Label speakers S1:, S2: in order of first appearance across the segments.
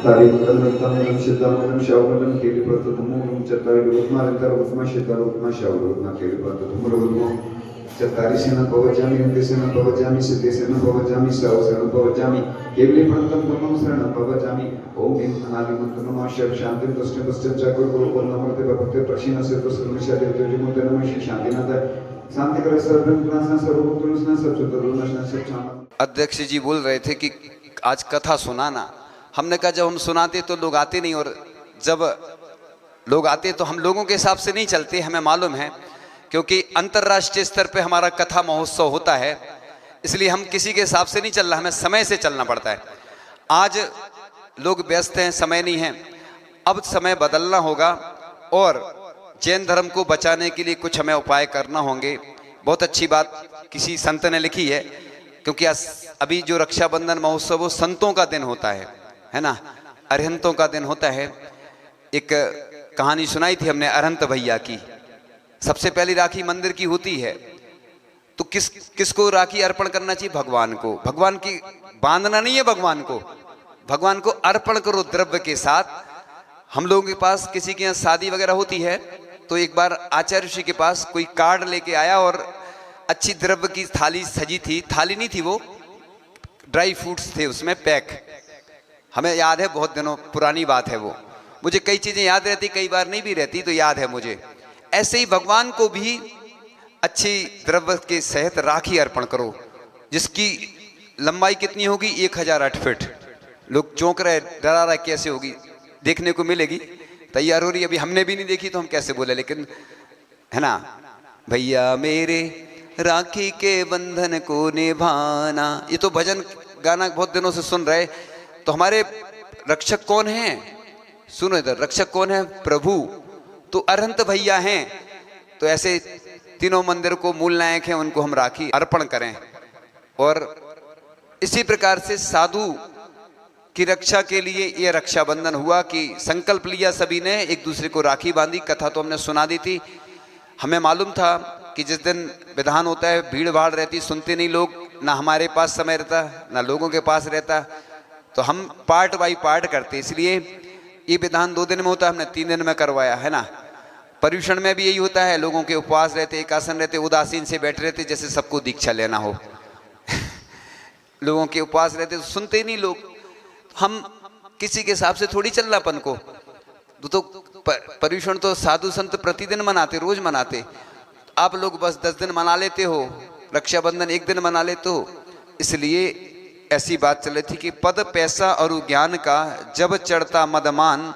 S1: Tarikatan Shidam Shawaran Kilipata Mum Chatari Utma Shawarna Kilipata Murugum Chatarisina Pavajami Desena Pavajami Sidesena Pavajami Sausana Pavajami Kevli Pantam Namasana Pavajami Om Nalimantanama Shav Shanti Dustin Chakur Guru Namate Bhakti Prashina Setus Mishadi Tujimutanamashi Shantinata Santi Karasarvan Klasa Sarvutrusna Sabchutarunashna Sabchana।
S2: अध्यक्ष जी बोल रहे थे कि आज कथा सुनाना। हमने कहा जब हम सुनाते तो लोग आते नहीं, और जब लोग आते तो हम लोगों के हिसाब से नहीं चलते, हमें मालूम है, क्योंकि अंतर्राष्ट्रीय स्तर पे हमारा कथा महोत्सव होता है, इसलिए हम किसी के हिसाब से नहीं चल रहा, हमें समय से चलना पड़ता है। आज लोग व्यस्त हैं, समय नहीं है, अब समय बदलना होगा और जैन धर्म को बचाने के लिए कुछ हमें उपाय करना होंगे। बहुत अच्छी बात किसी संत ने लिखी है, क्योंकि अभी जो रक्षाबंधन महोत्सव वो संतों का दिन होता है ना, अरहंतों का दिन होता है। एक कहानी सुनाई थी हमने अरहंत भैया की। सबसे पहली राखी मंदिर की होती है, तो किसको राखी अर्पण करना चाहिए? भगवान को। भगवान की बांधना नहीं है, भगवान को अर्पण करो द्रव्य के साथ। हम लोगों के पास किसी के यहाँ शादी वगैरह होती है, तो एक बार आचार्य ऋषि के पास कोई कार्ड लेके आया और अच्छी द्रव्य की थाली सजी थी, थाली नहीं थी वो, ड्राई फ्रूट्स थे उसमें पैक। हमें याद है, बहुत दिनों पुरानी बात है वो, मुझे कई चीजें याद रहती, कई बार नहीं भी रहती, तो याद है मुझे। ऐसे ही भगवान को भी अच्छी द्रव्य के सहित राखी अर्पण करो, जिसकी लंबाई कितनी होगी? 1008 फीट। लोग चौंक रहे, डरा रहे, कैसे होगी? देखने को मिलेगी, तैयार हो रही। अभी हमने भी नहीं देखी तो हम कैसे बोले, लेकिन है ना, भैया मेरे राखी के बंधन को निभाना, ये तो भजन गाना बहुत दिनों से सुन रहे। तो हमारे रक्षक कौन हैं? सुनो इधर, रक्षक कौन है? प्रभु। तो अरहंत भैया हैं, तो ऐसे तीनों मंदिर को मूल नायक हैं, उनको हम राखी अर्पण करें। और इसी प्रकार से साधु की रक्षा के लिए ये रक्षाबंधन हुआ कि संकल्प लिया सभी ने, एक दूसरे को राखी बांधी। कथा तो हमने सुना दी थी। हमें मालूम था कि जिस दिन विधान होता है भीड़ भाड़ रहती, सुनते नहीं लोग, ना हमारे पास समय रहता ना लोगों के पास रहता, तो हम पार्ट बाई पार्ट करते। इसलिए ये विधान 2 दिन में होता है, हमने 3 दिन में करवाया, है ना। पर्यूषण में भी यही होता है, लोगों के उपवास रहते, एकासन रहते, उदासीन से बैठे रहते, जैसे सबको दीक्षा लेना हो। लोगों के उपवास रहते तो सुनते ही नहीं लोग। हम किसी के हिसाब से थोड़ी चलना अपन को। तो पर्यूषण तो साधु संत प्रतिदिन मनाते, रोज मनाते। आप लोग बस 10 दिन मना लेते हो, रक्षाबंधन 1 दिन मना लेते हो। इसलिए ऐसी बात चल रही थी कि पद पैसा और ज्ञान का जब चढ़ता मदमान,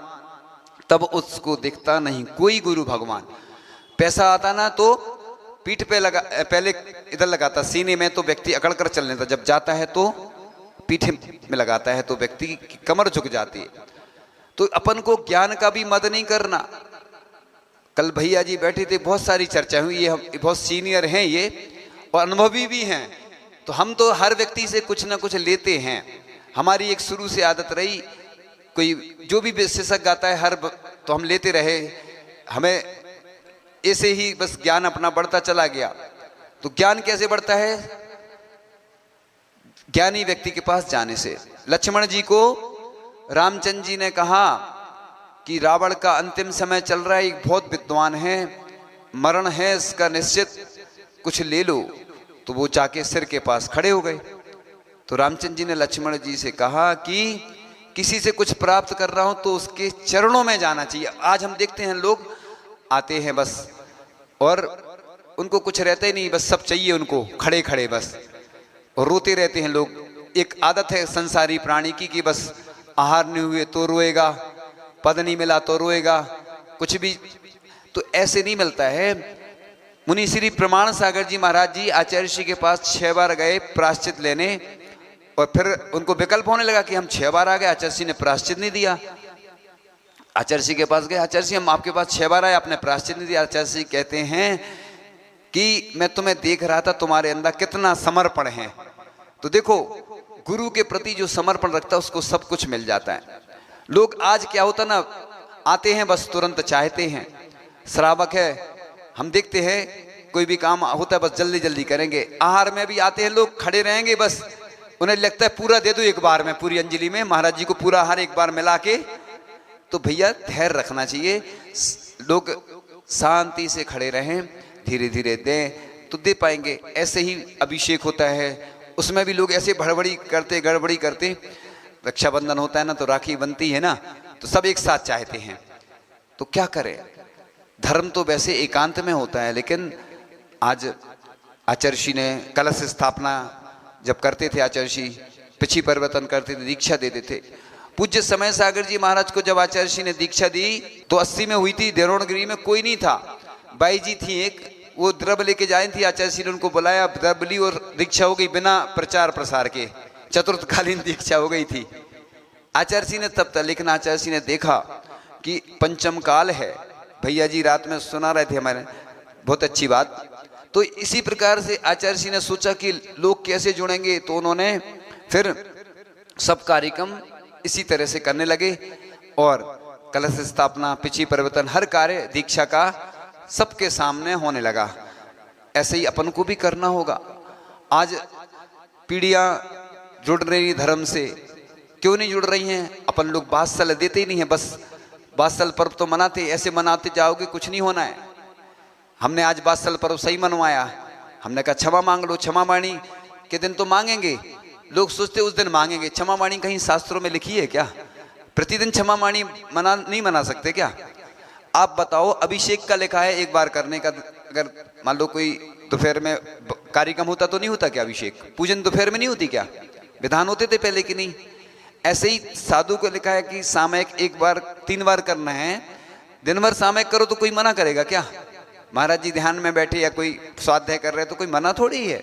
S2: तब उसको दिखता नहीं कोई गुरु भगवान। पैसा आता ना तो पीठ पे लगा, पहले इधर लगाता सीने में, तो व्यक्ति अकड़ कर चल लेता, जब जाता है तो पीठ में लगाता है तो व्यक्ति की कमर झुक जाती है। तो अपन को ज्ञान का भी मद नहीं करना। कल भैया जी बैठे थे, बहुत सारी चर्चा हुई, ये बहुत सीनियर हैं ये और अनुभवी भी हैं, तो हम तो हर व्यक्ति से कुछ ना कुछ लेते हैं। हमारी एक शुरू से आदत रही, कोई जो भी विशेषज्ञ आता है हर तो हम लेते रहे, हमें ऐसे ही बस ज्ञान अपना बढ़ता चला गया। तो ज्ञान कैसे बढ़ता है? ज्ञानी व्यक्ति के पास जाने से। लक्ष्मण जी को रामचंद्र जी ने कहा कि रावण का अंतिम समय चल रहा है, एक बहुत विद्वान है, मरण है इसका निश्चित, कुछ ले लो। तो वो जाके सिर के पास खड़े हो गए। तो रामचंद्र जी ने लक्ष्मण जी से कहा कि किसी से कुछ प्राप्त कर रहा हूं तो उसके चरणों में जाना चाहिए। आज हम देखते हैं लोग आते हैं बस, और उनको कुछ रहता ही नहीं, बस सब चाहिए उनको, खड़े खड़े बस, और रोते रहते हैं लोग। एक आदत है संसारी प्राणी की कि बस आहार नहीं हुए तो रोएगा, पद नहीं मिला तो रोएगा, कुछ भी। तो ऐसे नहीं मिलता है। मुनि श्री प्रमाण सागर जी महाराज जी आचार्य ऋषि के पास 6 बार गए प्रायश्चित लेने, और फिर उनको विकल्प होने लगा कि हम 6 बार आ गए, आचार्य ऋषि ने प्रायश्चित नहीं दिया। आचार्य ऋषि के पास गए, आचार्य ऋषि हम आपके पास 6 बार आए, आपने प्रायश्चित नहीं दिया। आचार्य ऋषि कहते हैं कि मैं तुम्हें देख रहा था, तुम्हारे अंदर कितना समर्पण है। तो देखो, गुरु के प्रति जो समर्पण रखता है उसको सब कुछ मिल जाता है। लोग आज क्या होता ना, आते हैं बस तुरंत चाहते हैं। श्रावक है, हम देखते हैं कोई भी काम होता है बस जल्दी जल्दी करेंगे। आहार में भी आते हैं लोग, खड़े रहेंगे बस, उन्हें लगता है पूरा दे दो एक बार में, पूरी अंजलि में महाराज जी को पूरा हार एक बार मिला के। तो भैया धैर्य रखना चाहिए, लोग शांति से खड़े रहें, धीरे धीरे दें तो दे पाएंगे। ऐसे ही अभिषेक होता है, उसमें भी लोग ऐसे भड़बड़ी करते, गड़बड़ी करते। रक्षाबंधन होता है ना, तो राखी बनती है ना, तो सब एक साथ चाहते हैं, तो क्या करें। धर्म तो वैसे एकांत में होता है, लेकिन आज आचार्य जी ने कलश स्थापना जब करते थे, आचार्य जी पिछी परिवर्तन करते थे, दीक्षा देते थे। पूज्य समय सागर जी महाराज को जब आचार्य जी ने दीक्षा दी तो 80 में हुई थी, देरोणगिरी में कोई नहीं था, बाई जी थी एक, वो द्रव्य लेके जाए थी। आचार्य जी ने उनको बुलाया, द्रव्य ली और दीक्षा हो गई बिना प्रचार प्रसार के, चतुर्थकालीन दीक्षा हो गई थी। आचार्य जी ने तब तक, लेकिन आचार्य जी ने देखा कि पंचम काल है। भैया जी रात में सुना रहे थे हमारे, बहुत अच्छी बात। तो इसी प्रकार से आचार्य जी ने सोचा कि लोग कैसे जुड़ेंगे, तो उन्होंने फिर सब कार्यक्रम इसी तरह से करने लगे और कलश स्थापना, पिछी परिवर्तन, हर कार्य दीक्षा का सबके सामने होने लगा। ऐसे ही अपन को भी करना होगा। आज पीढ़ियां जुड़ रही धर्म से, क्यों नहीं जुड़ रही हैं? अपन लोग वात्सल देते ही नहीं है, बस वात्सल पर्व तो मनाते, ऐसे मनाते जाओगे कुछ नहीं होना है। हमने आज वात्सल पर्व सही मनवाया, हमने कहा क्षमा मांग लो, क्षमा वाणी के दिन तो मांगेंगे, लोग सोचते उस दिन मांगेंगे। क्षमा वाणी कहीं शास्त्रों में लिखी है क्या? प्रतिदिन क्षमा वाणी नहीं मना सकते क्या? आप बताओ, अभिषेक का लिखा है एक बार करने का, अगर मान लो कोई दोपहर में कार्यक्रम होता तो नहीं होता क्या? अभिषेक पूजन दोपहर में नहीं होती क्या? विधान होते थे पहले कि नहीं? ऐसे ही साधु को लिखा है कि सामयिक एक बार 3 बार करना है, दिन भर सामयिक करो तो कोई मना करेगा क्या? महाराज जी ध्यान में बैठे या कोई स्वाध्याय कर रहे तो कोई मना थोड़ी है।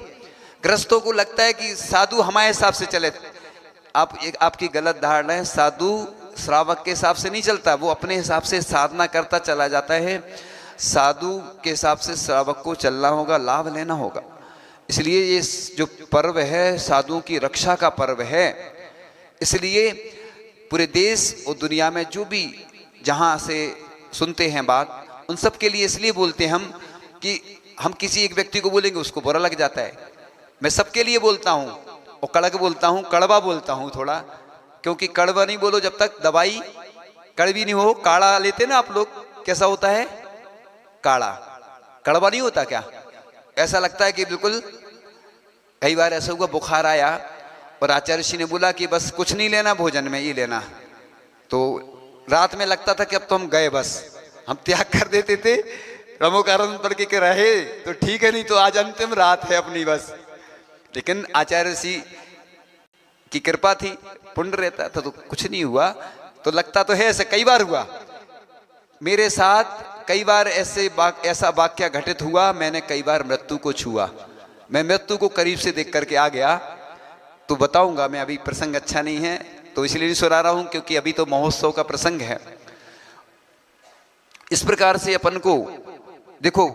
S2: ग्रस्तों को लगता है कि साधु हमारे हिसाब से चले, आपकी गलत धारणा है। साधु श्रावक के हिसाब से नहीं चलता, वो अपने हिसाब से साधना करता चला जाता है। साधु के हिसाब से श्रावक को चलना होगा, लाभ लेना होगा। इसलिए ये जो पर्व है साधुओं की रक्षा का पर्व है। इसलिए पूरे देश और दुनिया में जो भी जहाँ से सुनते हैं बात, उन सब के लिए इसलिए बोलते हैं हम कि हम किसी एक व्यक्ति को बोलेंगे उसको बुरा लग जाता है। मैं सबके लिए बोलता हूँ और कड़क बोलता हूँ, कड़वा बोलता हूँ थोड़ा, क्योंकि कड़वा नहीं बोलो जब तक दवाई कड़वी नहीं हो। काढ़ा लेते ना आप लोग, कैसा होता है काढ़ा? कड़वा नहीं होता क्या? ऐसा लगता है कि बिल्कुल। कई बार ऐसा हुआ, बुखार आया और आचार्य जी ने बोला कि बस कुछ नहीं लेना भोजन में, ये लेना। तो रात में लगता था कि अब तो हम गए, बस हम त्याग कर देते थे। रमोकारण पढ़ के रहे तो ठीक है, नहीं तो आज अंतिम रात है अपनी बस। लेकिन आचार्य जी की कृपा थी, पुण्य रहता था तो कुछ नहीं हुआ। तो लगता तो है ऐसे, कई बार हुआ मेरे साथ, कई बार ऐसा वाक्य घटित हुआ, मैंने कई बार मृत्यु को छुआ। मैं मृत्यु को करीब से देख करके आ गया, तो बताऊंगा मैं। अभी प्रसंग अच्छा नहीं है तो इसलिए नहीं सुना रहा हूं, क्योंकि अभी तो महोत्सव का प्रसंग है। इस प्रकार से अपन को देखो,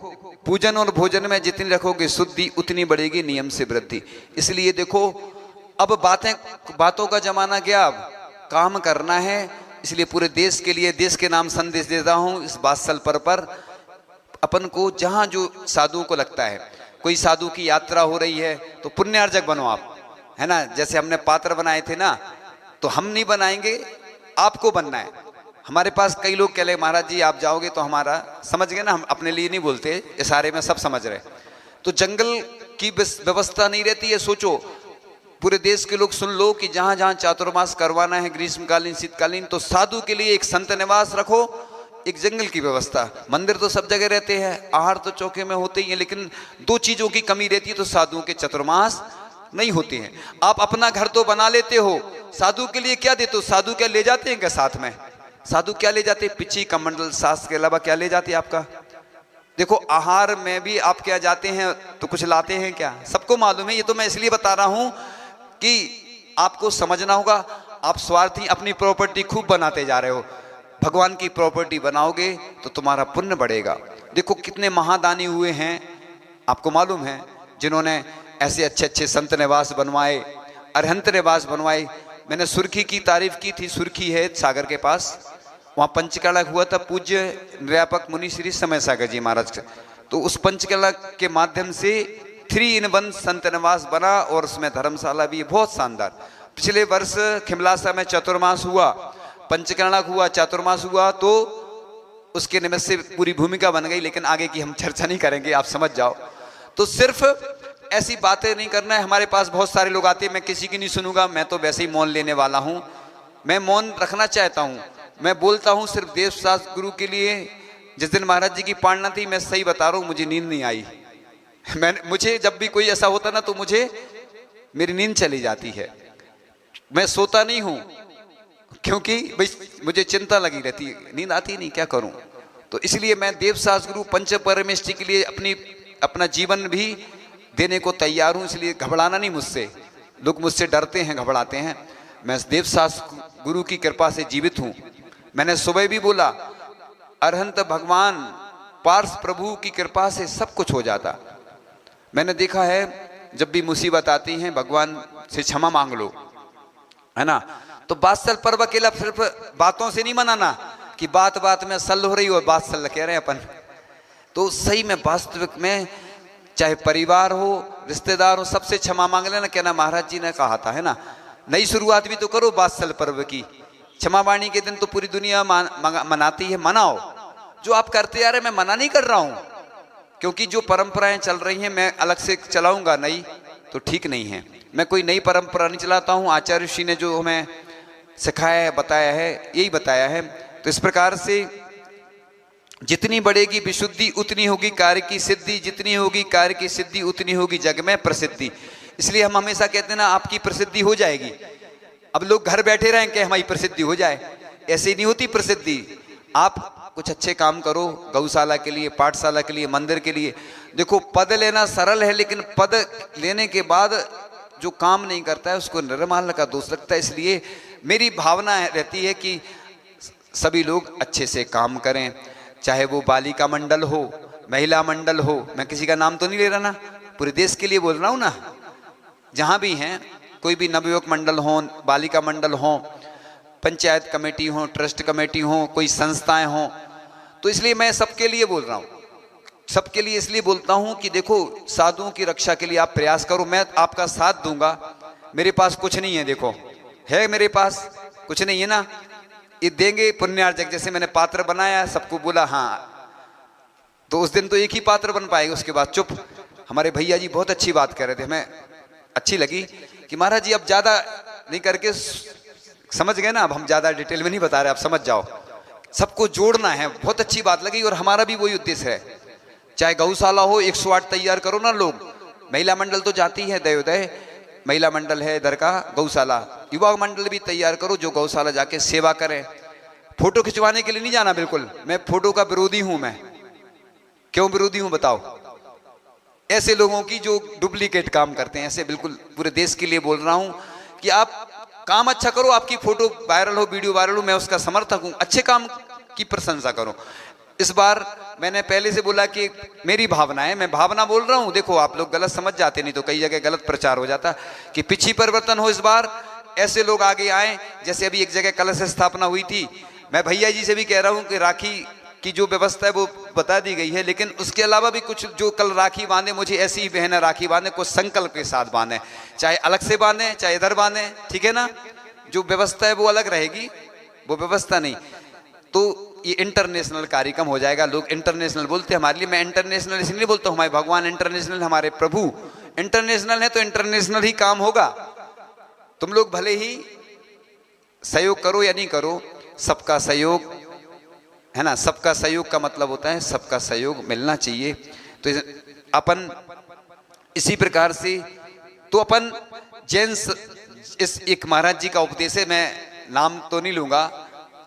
S2: पूजन और भोजन में जितनी रखोगे शुद्धि, उतनी बढ़ेगी नियम से वृद्धि। इसलिए देखो, अब बातों का जमाना गया, अब काम करना है। इसलिए पूरे देश के लिए, देश के नाम संदेश देता हूं इस वात्सल पर्व पर। अपन को जहां जो साधुओं को लगता है, कोई साधु की यात्रा हो रही है तो पुण्यार्जक बनो आप, है ना। जैसे हमने पात्र बनाए थे ना, तो हम नहीं बनाएंगे, आपको बनना है। हमारे पास कई लोग कह रहे महाराज जी आप जाओगे तो हमारा, समझ गए ना, हम अपने लिए नहीं बोलते, इशारे में सब समझ रहे। तो जंगल की व्यवस्था नहीं रहती है। सोचो, पूरे देश के लोग सुन लो कि जहां जहां चातुर्मास करवाना है, ग्रीष्मकालीन शीतकालीन, तो साधु के लिए एक संत निवास रखो, एक जंगल की व्यवस्था। मंदिर तो सब जगह रहते हैं, आहार तो चौके में होते ही हैं, लेकिन 2 चीजों की कमी रहती है, तो साधुओं के चातुर्मास नहीं होते हैं। आप अपना घर तो बना लेते हो, साधु के लिए क्या देते हो? साधु क्या ले जाते हैं क्या साथ में? साधु क्या ले जाते? पिछी कमंडल सास के अलावा क्या ले जाते हैं आपका? देखो, आहार में भी आप क्या जाते हैं तो कुछ लाते हैं क्या? सबको मालूम है। ये तो मैं इसलिए बता रहा हूं कि आपको समझना होगा। आप स्वार्थी अपनी प्रॉपर्टी खूब बनाते जा रहे हो, भगवान की प्रॉपर्टी बनाओगे तो तुम्हारा पुण्य बढ़ेगा। देखो कितने महादानी हुए हैं, आपको मालूम है, जिन्होंने ऐसे अच्छे अच्छे संत निवास बनवाए, अरहंत निवास बनवाए। मैंने सुर्खी की तारीफ की थी, सुर्खी है सागर के पास, वहाँ पंचकला हुआ था पूज्य निर्यापक मुनि श्री समय सागर जी महाराज से। तो उस पंचकला के माध्यम से 3 in 1 संत निवास बना और उसमें धर्मशाला भी है, बहुत शानदार। पिछले वर्ष खिमलासा में चतुर्मास हुआ, पंचकर्णक हुआ, चातुर्मास हुआ, तो उसके निमित्त से पूरी भूमिका बन गई, लेकिन आगे की हम चर्चा नहीं करेंगे, आप समझ जाओ। तो सिर्फ ऐसी बातें नहीं करना है। हमारे पास बहुत सारे लोग आते हैं, मैं किसी की नहीं सुनूंगा, मैं तो वैसे ही मौन लेने वाला हूं, मैं मौन रखना चाहता हूं, मैं बोलता हूं सिर्फ देवशास्त्र गुरु के लिए। जिस दिन महाराज जी की पालना थी, मैं सही बता रहा हूं, मुझे नींद नहीं आई। मुझे जब भी कोई ऐसा होता ना, तो मेरी नींद चली जाती है, मैं सोता नहीं हूं, क्योंकि भाई मुझे चिंता लगी रहती है, नींद आती नहीं, क्या करूं। तो इसलिए मैं देवशास्त्र गुरु पंच परमेष्टि के लिए अपना जीवन भी देने को तैयार हूं। इसलिए घबराना नहीं मुझसे, लोग मुझसे डरते हैं, घबराते हैं। मैं देवशास्त्र गुरु की कृपा से जीवित हूं। मैंने सुबह भी बोला, अरहंत भगवान पार्श प्रभु की कृपा से सब कुछ हो जाता। मैंने देखा है, जब भी मुसीबत आती है, भगवान से क्षमा मांग लो, है ना। तो वात्सल पर्व अकेला सिर्फ बातों से नहीं मनाना कि बात बात में सल हो रही हो, वात्सल कह रहे हैं अपन। तो सही में वास्तविक में चाहे परिवार हो, रिश्तेदार हो, सबसे क्षमा मांग लेना। कहना महाराज जी ने कहा था, है ना, नई शुरुआत भी तो करो वात्सल पर्व की। क्षमा वाणी के दिन तो पूरी दुनिया मनाती है, मनाओ। जो आप करते आ रहे, मैं मना नहीं कर रहा हूं, क्योंकि जो परंपराएं चल रही हैं, मैं अलग से चलाऊंगा नई, तो ठीक नहीं है। मैं कोई नई परंपरा नहीं चलाता हूं। आचार्य ऋषि ने जो हमें सिखाया है, बताया है, यही बताया है। तो इस प्रकार से जितनी बढ़ेगी विशुद्धि उतनी होगी कार्य की सिद्धि, जितनी होगी कार्य की सिद्धि उतनी होगी जग में प्रसिद्धि। इसलिए हम हमेशा कहते हैं ना, आपकी प्रसिद्धि हो जाएगी। अब लोग घर बैठे रहें कि हमारी प्रसिद्धि हो जाए, ऐसे नहीं होती प्रसिद्धि। आप कुछ अच्छे काम करो, गौशाला के लिए, पाठशाला के लिए, मंदिर के लिए। देखो, पद लेना सरल है, लेकिन पद लेने के बाद जो काम नहीं करता है, उसको निर्माल्य का दोष लगता है। इसलिए मेरी भावना रहती है कि सभी लोग अच्छे से काम करें, चाहे वो बालिका मंडल हो, महिला मंडल हो। मैं किसी का नाम तो नहीं ले रहा ना, पूरे देश के लिए बोल रहा हूँ ना। जहाँ भी हैं, कोई भी नवयुवक मंडल हो, बालिका मंडल हो, पंचायत कमेटी हो, ट्रस्ट कमेटी हो, कोई संस्थाएं हो, तो इसलिए मैं सबके लिए बोल रहा हूँ। सबके लिए इसलिए बोलता हूँ कि देखो, साधुओं की रक्षा के लिए आप प्रयास करो, मैं आपका साथ दूंगा। मेरे पास कुछ नहीं है, देखो है, मेरे पास कुछ नहीं है ना, ये देंगे पुण्यार्जक। जैसे मैंने पात्र बनाया, सबको बोला हाँ, तो उस दिन तो एक ही पात्र बन पाएगा, उसके बाद चुप। हमारे भैया जी बहुत अच्छी बात कर रहे थे, हमें अच्छी लगी कि महाराज जी अब ज्यादा नहीं करके, समझ गए ना, अब हम ज्यादा डिटेल में नहीं बता रहे, आप समझ जाओ, सबको जोड़ना है। बहुत अच्छी बात लगी, और हमारा भी वही उद्देश्य है। चाहे गौशाला हो, 108 तैयार करो ना लोग। महिला मंडल तो जाती है, दयोदय महिला मंडल है इधर का, गौशाला युवा मंडल भी तैयार करो, जो गौशाला जाके सेवा करें। फोटो खिंचवाने के लिए नहीं जाना, बिल्कुल। मैं फोटो का विरोधी हूं। मैं क्यों विरोधी हूं बताओ? ऐसे लोगों की जो डुप्लीकेट काम करते हैं, ऐसे बिल्कुल पूरे देश के लिए बोल रहा हूं कि आप काम अच्छा करो, आपकी फोटो वायरल हो, वीडियो वायरल हो, मैं उसका समर्थक हूं। अच्छे काम की प्रशंसा करो। इस बार मैंने पहले से बोला कि मेरी भावना है, मैं भावना बोल रहा हूं। देखो, आप लोग गलत समझ जाते, नहीं तो कई जगह गलत प्रचार हो जाता कि पिछी परिवर्तन हो। इस बार ऐसे लोग आगे आए, जैसे अभी एक जगह कलश स्थापना हुई थी। मैं भैया जी से भी कह रहा हूं कि राखी की जो व्यवस्था है वो बता दी गई है, लेकिन उसके अलावा भी कुछ जो कल राखी बांधे, मुझे ऐसी ही बहन राखी बांधे, कुछ संकल्प के साथ बांधे, चाहे अलग से बांधे, चाहे इधर बांधे, ठीक है ना। जो व्यवस्था है वो अलग रहेगी, वो व्यवस्था नहीं। तो ये इंटरनेशनल कार्यक्रम हो जाएगा। लोग इंटरनेशनल बोलते हैं हमारे लिए, मैं इंटरनेशनल इसलिए बोलता हूँ, हमारे भगवान इंटरनेशनल, हमारे प्रभु इंटरनेशनल है, तो इंटरनेशनल ही काम होगा। तुम लोग भले ही सहयोग करो या नहीं करो, सबका सहयोग है ना। सबका सहयोग का मतलब होता है सबका सहयोग मिलना चाहिए। तो अपन इसी प्रकार से, तो अपन जैन, इस एक महाराज जी का उपदेश है, मैं नाम तो नहीं लूंगा,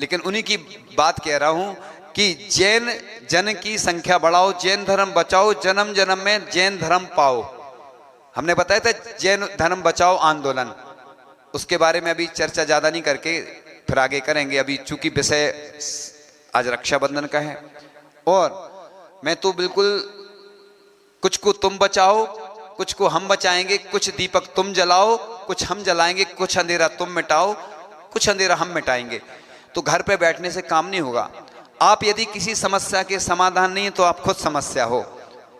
S2: लेकिन उन्हीं की बात कह रहा हूं कि जैन जन की संख्या बढ़ाओ, जैन धर्म बचाओ, जन्म जन्म में जैन धर्म पाओ। हमने बताया था जैन धर्म बचाओ आंदोलन, उसके बारे में अभी चर्चा ज्यादा नहीं करके फिर आगे करेंगे। अभी चूंकि विषय आज रक्षाबंधन का है, और मैं तो बिल्कुल कुछ को तुम बचाओ, कुछ को हम बचाएंगे, कुछ दीपक तुम जलाओ, कुछ हम जलाएंगे, कुछ अंधेरा तुम मिटाओ, कुछ अंधेरा हम मिटाएंगे। तो घर पे बैठने से काम नहीं होगा। आप यदि किसी समस्या के समाधान नहीं है, तो आप खुद समस्या हो।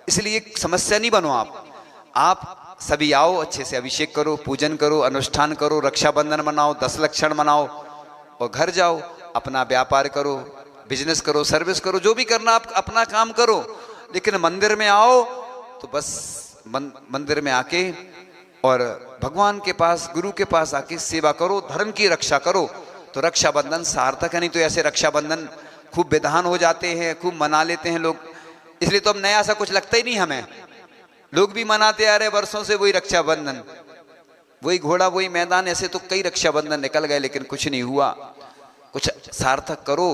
S2: इसलिए समस्या नहीं बनो। आप सभी आओ, अच्छे से अभिषेक करो, पूजन करो, अनुष्ठान करो, रक्षाबंधन मनाओ, 10 लक्षण मनाओ और घर जाओ, अपना व्यापार करो, बिजनेस करो, सर्विस करो, जो भी करना आप अपना काम करो। लेकिन मंदिर में आओ तो बस मंदिर में आके और भगवान के पास, गुरु के पास आके सेवा करो, धर्म की रक्षा करो, तो रक्षाबंधन सार्थक है। नहीं तो ऐसे रक्षाबंधन खूब विधान हो जाते हैं, खूब मना लेते हैं लोग, इसलिए तो अब नया सा कुछ लगता ही नहीं हमें। लोग भी मनाते आ रहे वर्षों से वही रक्षाबंधन, वही घोड़ा, वही मैदान, ऐसे तो कई रक्षाबंधन निकल गए लेकिन कुछ नहीं हुआ। कुछ सार्थक करो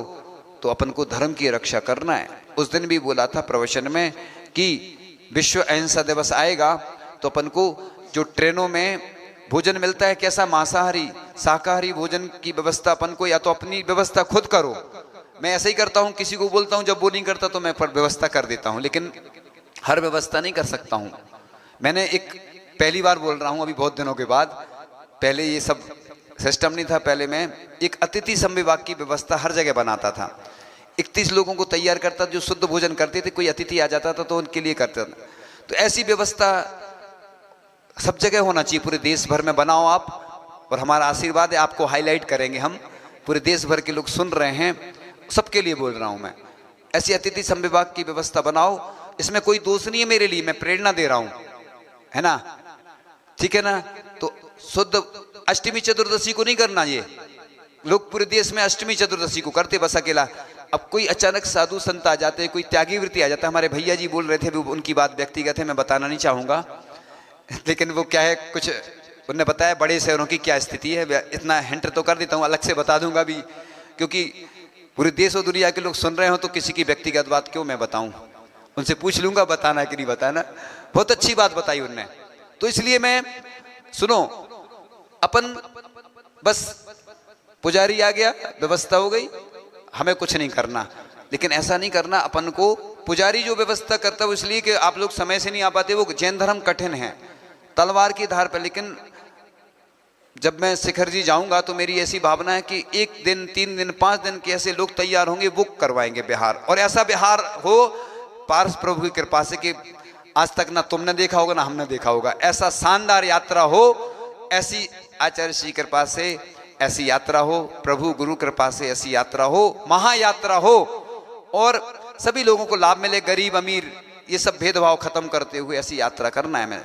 S2: तो अपन को धर्म की रक्षा करना है। उस दिन भी बोला था प्रवचन में कि विश्व अहिंसा दिवस आएगा तो अपन को जो ट्रेनों में भोजन मिलता है कैसा, मांसाहारी शाकाहारी भोजन की व्यवस्था अपन को या तो अपनी व्यवस्था खुद करो। मैं ऐसा ही करता हूँ, किसी को बोलता हूँ, जब वो नहीं करता तो मैं व्यवस्था कर देता हूँ, लेकिन हर व्यवस्था नहीं कर सकता हूँ। मैंने एक पहली बार बोल रहा हूँ अभी बहुत दिनों के बाद, पहले ये सब सिस्टम नहीं था। पहले मैं एक अतिथि संविभाग की व्यवस्था हर जगह बनाता था। 31 लोगों को तैयार करता जो शुद्ध भोजन करते थे, कोई अतिथि आ जाता था तो उनके लिए करता था। तो ऐसी व्यवस्था सब जगह होना चाहिए, पूरे देश भर में बनाओ आप, और हमारा आशीर्वाद है, आपको हाईलाइट करेंगे हम, पूरे देश भर के लोग सुन रहे हैं, सबके लिए बोल रहा हूं मैं। ऐसी अतिथि संविभाग की व्यवस्था बनाओ, इसमें कोई दोष नहीं है मेरे लिए, मैं प्रेरणा दे रहा हूं, है ना, ठीक है ना। तो शुद्ध अष्टमी चतुर्दशी को नहीं करना, ये लोग पूरे देश में अष्टमी चतुर्दशी को करते बस अकेला। अब कोई अचानक साधु संत आ जाते, कोई त्यागी वृत्ति आ जाता है। हमारे भैया जी बोल रहे थे, उनकी बात व्यक्तिगत है, मैं बताना नहीं चाहूंगा, लेकिन वो क्या है, कुछ उन्होंने बताया बड़े शहरों की क्या स्थिति है, इतना हिंट तो कर देता हूँ, अलग से बता दूंगा भी, क्योंकि पूरे देश और दुनिया के लोग सुन रहे हो तो किसी की व्यक्तिगत बात क्यों मैं बताऊं, उनसे पूछ लूंगा बताना कि नहीं बताना। बहुत अच्छी बात बताई उनने, तो इसलिए मैं, सुनो, अपन बस पुजारी आ गया, व्यवस्था हो गई, हमें कुछ नहीं करना। लेकिन ऐसा नहीं करना, अपन को पुजारी जो व्यवस्था करता है वो इसलिए कि आप लोग समय से नहीं आ पाते, वो जैन धर्म कठिन है, तलवार की धार पर। लेकिन जब मैं शिखर जी जाऊंगा तो मेरी ऐसी भावना है कि 1 दिन 3 दिन 5 दिन के ऐसे लोग तैयार होंगे, बुक करवाएंगे बिहार, और ऐसा बिहार हो पार्स प्रभु की कृपा से कि आज तक ना तुमने देखा होगा ना हमने देखा होगा, ऐसा शानदार यात्रा हो, ऐसी आचार्य श्री कृपा से ऐसी यात्रा हो, प्रभु गुरु कृपा से ऐसी यात्रा हो, महायात्रा हो, और सभी लोगों को लाभ मिले, गरीब अमीर ये सब भेदभाव खत्म करते हुए ऐसी यात्रा करना है मैं।